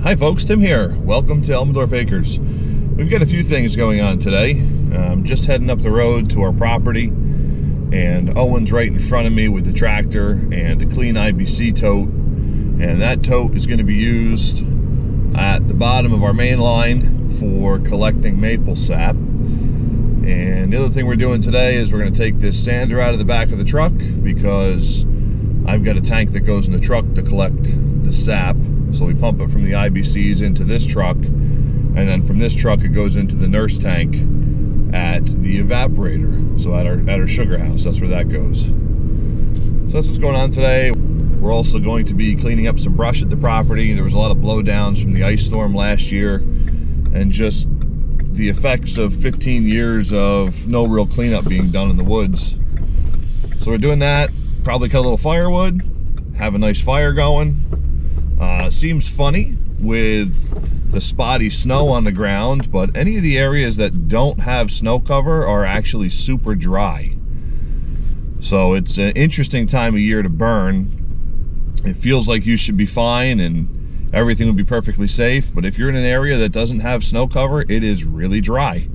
Hi folks, Tim here. Welcome to Elmendorf Acres. We've got a few things going on today. I'm just heading up the road to our property, and Owen's right in front of me with the tractor and a clean IBC tote. And that tote is going to be used at the bottom of our main line for collecting maple sap. And the other thing we're doing today is we're going to take this sander out of the back of the truck because I've got a tank that goes in the truck to collect the sap. So we pump it from the IBCs into this truck, and then from this truck it goes into the nurse tank at the evaporator. So at our sugar house, that's where that goes. So that's what's going on today. We're also going to be cleaning up some brush at the property. There was a lot of blowdowns from the ice storm last year, and just the effects of 15 years of no real cleanup being done in the woods. So we're doing that. Probably cut a little firewood, have a nice fire going. Seems funny with the spotty snow on the ground, but any of the areas that don't have snow cover are actually super dry. So it's an interesting time of year to burn. It feels like you should be fine and everything will be perfectly safe, but if you're in an area that doesn't have snow cover, it is really dry.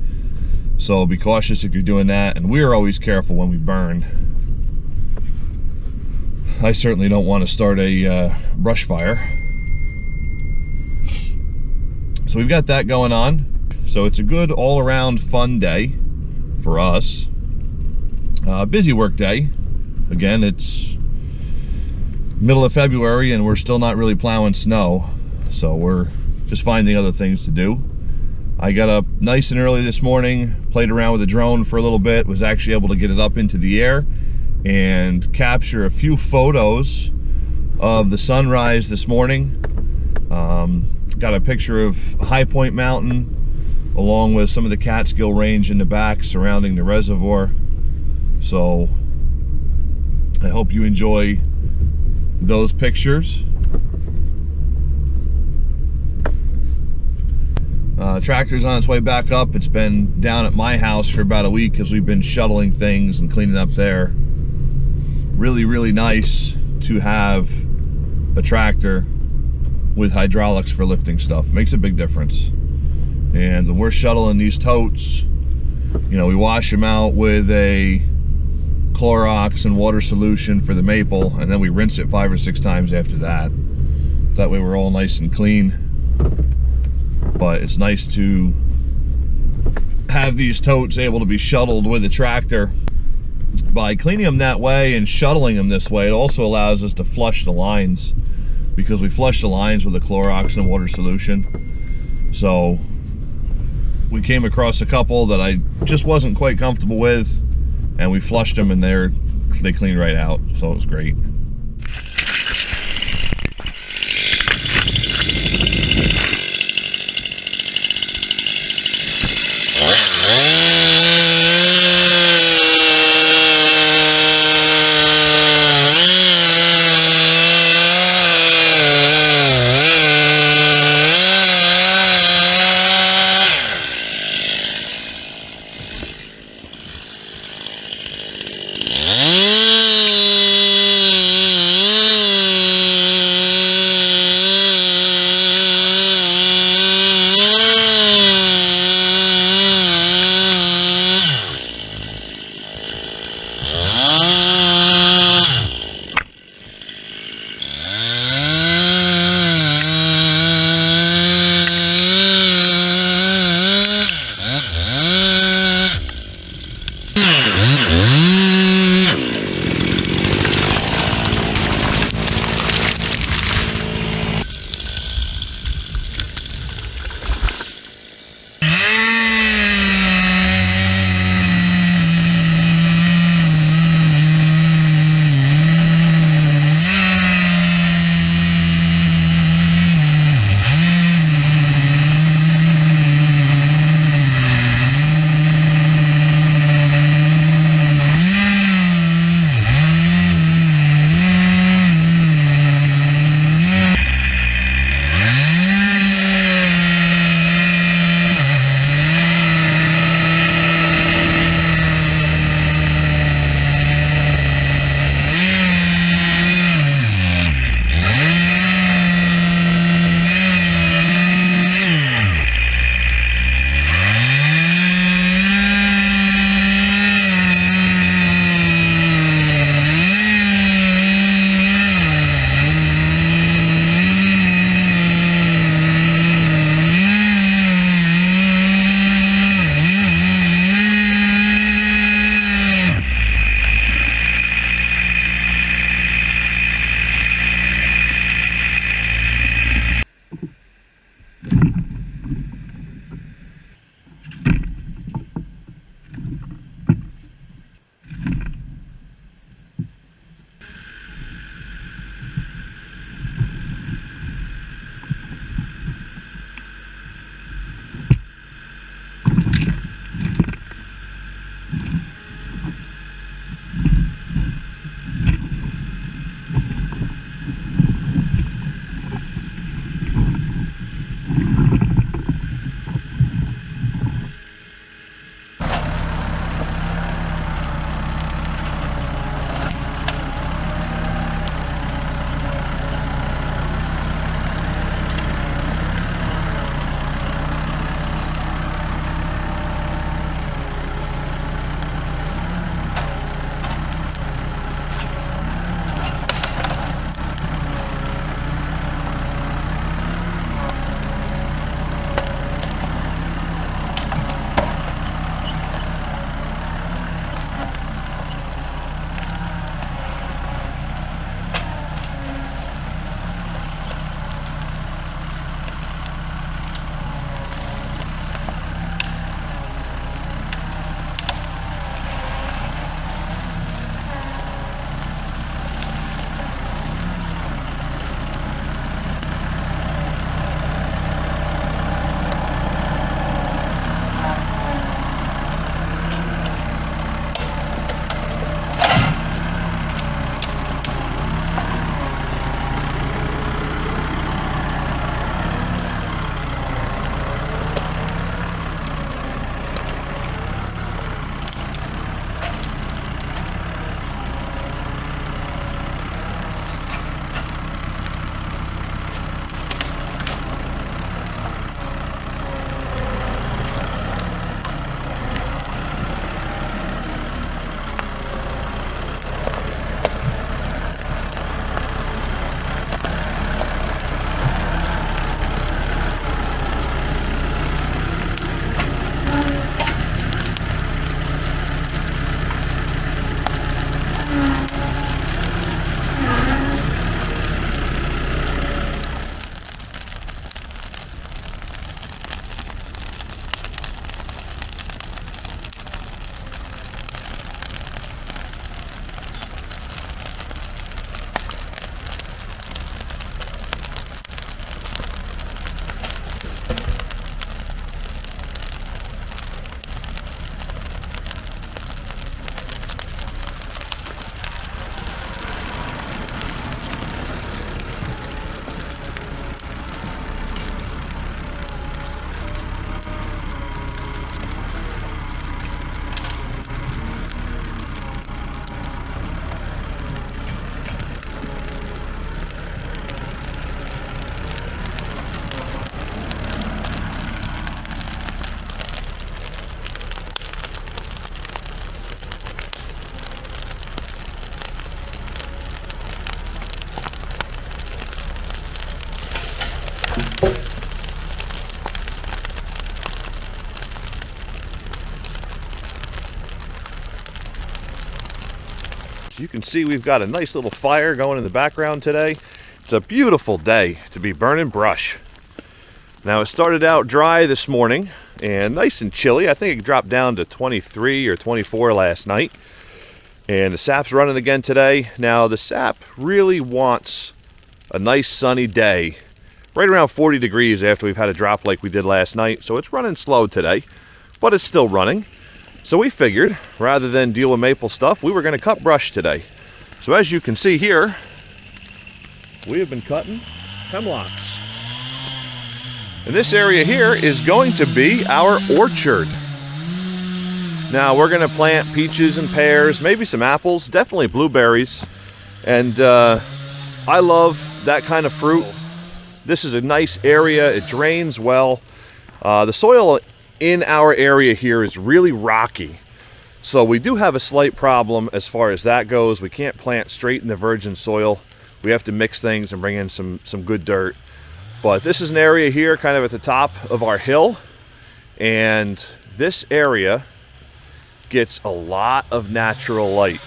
So be cautious if you're doing that, and we're always careful when we burn. I certainly don't want to start a brush fire. So we've got that going on. So it's a good all-around fun day for us. Busy work day. Again, it's middle of February and we're still not really plowing snow. So we're just finding other things to do. I got up nice and early this morning, played around with the drone for a little bit, was actually able to get it up into the air and capture a few photos of the sunrise this morning. Got a picture of High Point Mountain along with some of the Catskill Range in the back surrounding the reservoir. So I hope you enjoy those pictures. Tractor's on its way back up. It's been down at my house for about a week because we've been shuttling things and cleaning up there. Really, really nice to have a tractor with hydraulics for lifting stuff. Makes a big difference. And when we're shuttling these totes, you know, we wash them out with a Clorox and water solution for the maple, and then we rinse it 5 or 6 times after that. That way we're all nice and clean. But it's nice to have these totes able to be shuttled with a tractor. By cleaning them that way and shuttling them this way, it also allows us to flush the lines, because we flush the lines with a Clorox and water solution. So we came across a couple that I just wasn't quite comfortable with, and we flushed them and they cleaned right out. So it was great. can see we've got a nice little fire going in the background today. It's a beautiful day to be burning brush. Now, it started out dry this morning and nice and chilly. I think it dropped down to 23 or 24 last night. And the sap's running again today. Now, the sap really wants a nice sunny day, right around 40 degrees after we've had a drop like we did last night. So it's running slow today, but it's still running. So we figured, rather than deal with maple stuff, we were going to cut brush today. So as you can see here, we have been cutting hemlocks. And this area here is going to be our orchard. Now, we're going to plant peaches and pears, maybe some apples, definitely blueberries. And I love that kind of fruit. This is a nice area. It drains well. The soil in our area here is really rocky. So we do have a slight problem as far as that goes. We can't plant straight in the virgin soil. We have to mix things and bring in some good dirt. But this is an area here kind of at the top of our hill. And this area gets a lot of natural light.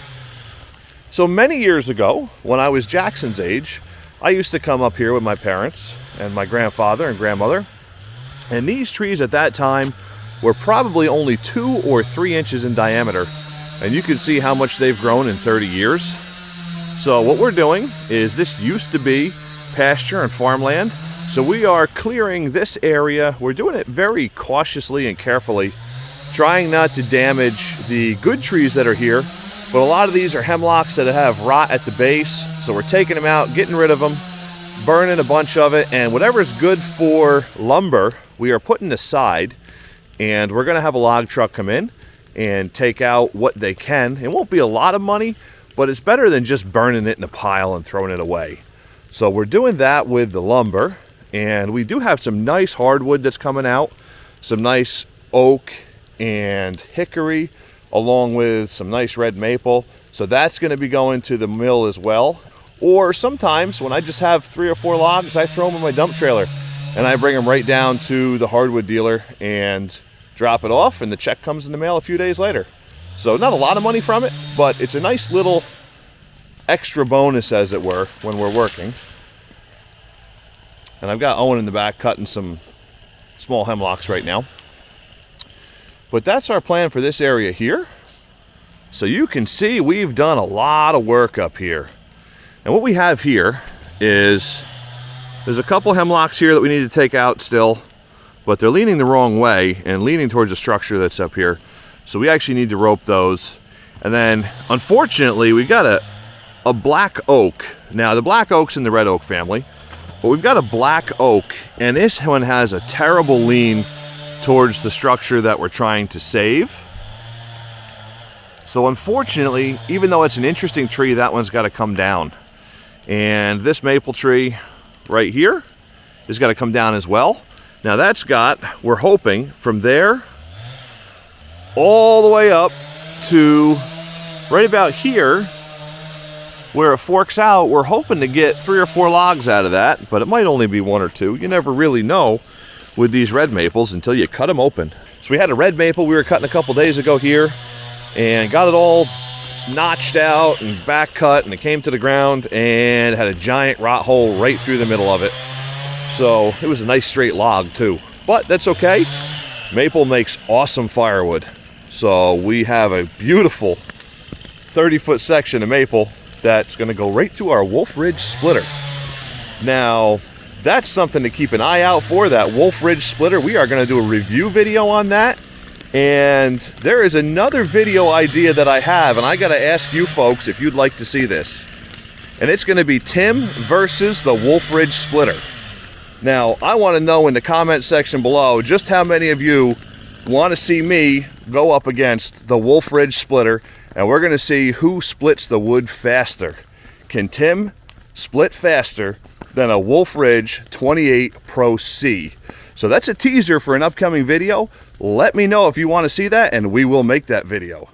So many years ago, when I was Jackson's age, I used to come up here with my parents and my grandfather and grandmother. And these trees at that time were probably only 2 or 3 inches in diameter. And you can see how much they've grown in 30 years. So what we're doing is, this used to be pasture and farmland. So we are clearing this area. We're doing it very cautiously and carefully, trying not to damage the good trees that are here. But a lot of these are hemlocks that have rot at the base. So we're taking them out, getting rid of them, burning a bunch of it, and whatever's good for lumber, we are putting aside. And we're going to have a log truck come in and take out what they can. It won't be a lot of money, but it's better than just burning it in a pile and throwing it away. So we're doing that with the lumber. And we do have some nice hardwood that's coming out, some nice oak and hickory, along with some nice red maple. So that's going to be going to the mill as well. Or sometimes when I just have 3 or 4 logs, I throw them in my dump trailer and I bring them right down to the hardwood dealer and drop it off, and the check comes in the mail a few days later. So not a lot of money from it, but it's a nice little extra bonus, as it were, when we're working. And I've got Owen in the back cutting some small hemlocks right now. But that's our plan for this area here. So you can see we've done a lot of work up here. And what we have here is, there's a couple hemlocks here that we need to take out still, but they're leaning the wrong way and leaning towards the structure that's up here. So we actually need to rope those. And then, unfortunately, we've got a black oak. Now, the black oak's in the red oak family. But we've got a black oak, and this one has a terrible lean towards the structure that we're trying to save. So unfortunately, even though it's an interesting tree, that one's got to come down. And this maple tree right here has got to come down as well. Now that's got, we're hoping, from there all the way up to right about here, where it forks out. We're hoping to get 3 or 4 logs out of that, but it might only be 1 or 2. You never really know with these red maples until you cut them open. So we had a red maple we were cutting a couple days ago here, and got it all notched out and back cut, and it came to the ground and had a giant rot hole right through the middle of it. So it was a nice straight log too, but that's okay. Maple makes awesome firewood. So we have a beautiful 30-foot section of maple that's going to go right through our Wolf Ridge splitter. Now, that's something to keep an eye out for, that Wolf Ridge splitter. We are going to do a review video on that. And there is another video idea that I have, and I got to ask you folks if you'd like to see this. And it's going to be Tim versus the Wolf Ridge splitter. Now, I want to know in the comment section below just how many of you want to see me go up against the Wolf Ridge splitter. And we're going to see who splits the wood faster. Can Tim split faster than a Wolf Ridge 28 Pro C? So that's a teaser for an upcoming video. Let me know if you want to see that, and we will make that video.